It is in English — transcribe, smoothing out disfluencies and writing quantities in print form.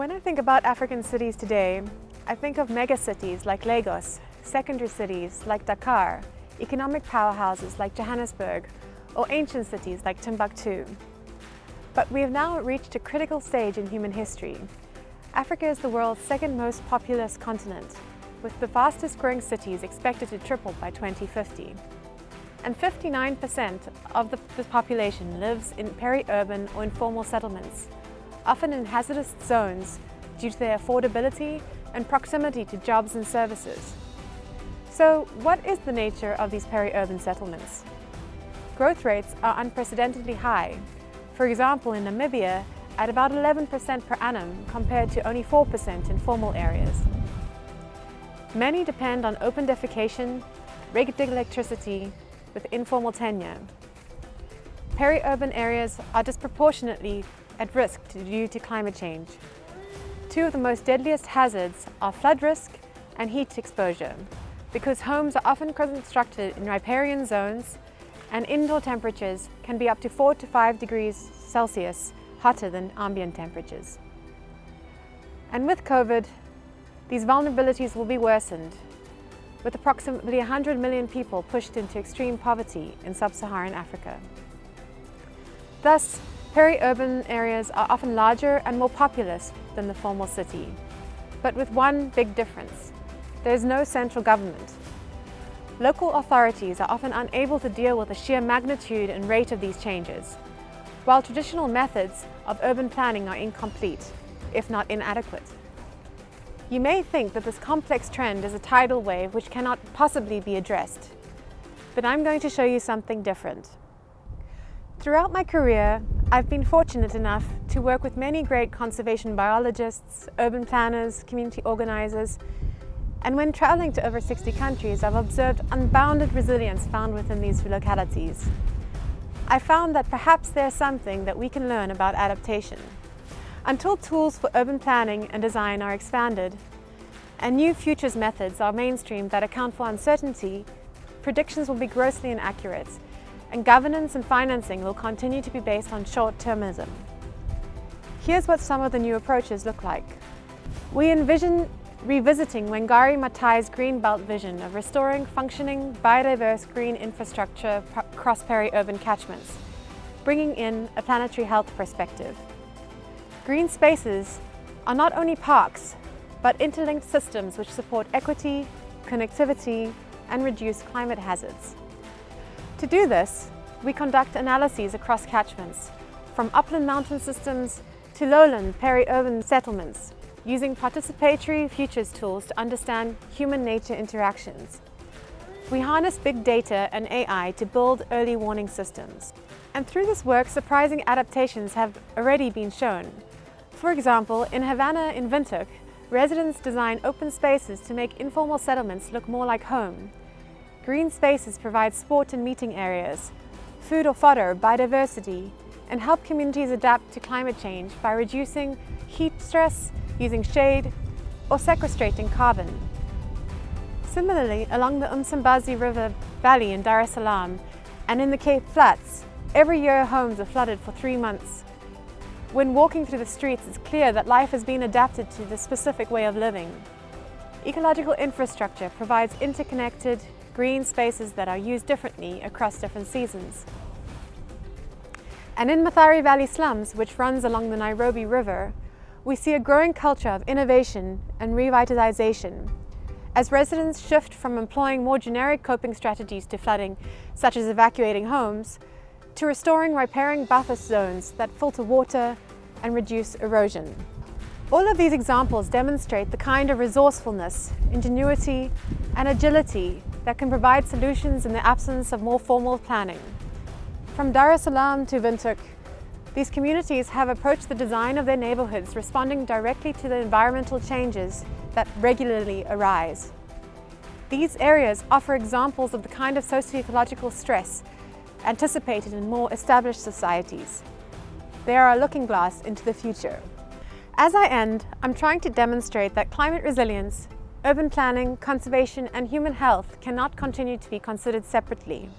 When I think about African cities today, I think of megacities like Lagos, secondary cities like Dakar, economic powerhouses like Johannesburg, or ancient cities like Timbuktu. But we have now reached a critical stage in human history. Africa is the world's second most populous continent, with the fastest growing cities expected to triple by 2050. And 59% of the population lives in peri-urban or informal settlements, often in hazardous zones due to their affordability and proximity to jobs and services. So what is the nature of these peri-urban settlements? Growth rates are unprecedentedly high. For example, in Namibia, at about 11% per annum compared to only 4% in formal areas. Many depend on open defecation, regulated electricity, with informal tenure. Peri-urban areas are disproportionately at risk due to climate change. Two of the most deadliest hazards are flood risk and heat exposure, because homes are often constructed in riparian zones and indoor temperatures can be up to 4 to 5 degrees Celsius hotter than ambient temperatures. And with COVID, these vulnerabilities will be worsened, with approximately 100 million people pushed into extreme poverty in sub-Saharan Africa. Thus, peri-urban areas are often larger and more populous than the formal city, but with one big difference: there is no central government. Local authorities are often unable to deal with the sheer magnitude and rate of these changes, while traditional methods of urban planning are incomplete, if not inadequate. You may think that this complex trend is a tidal wave which cannot possibly be addressed, but I'm going to show you something different. Throughout my career, I've been fortunate enough to work with many great conservation biologists, urban planners, community organizers, and when traveling to over 60 countries, I've observed unbounded resilience found within these localities. I found that perhaps there's something that we can learn about adaptation. Until tools for urban planning and design are expanded, and new futures methods are mainstreamed that account for uncertainty, predictions will be grossly inaccurate, and governance and financing will continue to be based on short-termism. Here's what some of the new approaches look like. We envision revisiting Wangari Maathai's Greenbelt vision of restoring functioning, biodiverse green infrastructure across peri-urban catchments, bringing in a planetary health perspective. Green spaces are not only parks, but interlinked systems which support equity, connectivity, and reduce climate hazards. To do this, we conduct analyses across catchments, from upland mountain systems to lowland peri-urban settlements, using participatory futures tools to understand human-nature interactions. We harness big data and AI to build early warning systems. And through this work, surprising adaptations have already been shown. For example, in Havana in Windhoek, residents design open spaces to make informal settlements look more like home. Green spaces provide sport and meeting areas, food or fodder, biodiversity, and help communities adapt to climate change by reducing heat stress, using shade, or sequestrating carbon. Similarly, along the Msimbazi River Valley in Dar es Salaam and in the Cape Flats, every year homes are flooded for 3 months. When walking through the streets, it's clear that life has been adapted to this specific way of living. Ecological infrastructure provides interconnected, green spaces that are used differently across different seasons. And in Mathare Valley slums, which runs along the Nairobi River, we see a growing culture of innovation and revitalization, as residents shift from employing more generic coping strategies to flooding, such as evacuating homes, to restoring riparian buffer zones that filter water and reduce erosion. All of these examples demonstrate the kind of resourcefulness, ingenuity, and agility that can provide solutions in the absence of more formal planning. From Dar es Salaam to Windhoek, these communities have approached the design of their neighborhoods responding directly to the environmental changes that regularly arise. These areas offer examples of the kind of socio-ecological stress anticipated in more established societies. They are a looking glass into the future. As I end, I'm trying to demonstrate that climate resilience, urban planning, conservation, and human health cannot continue to be considered separately.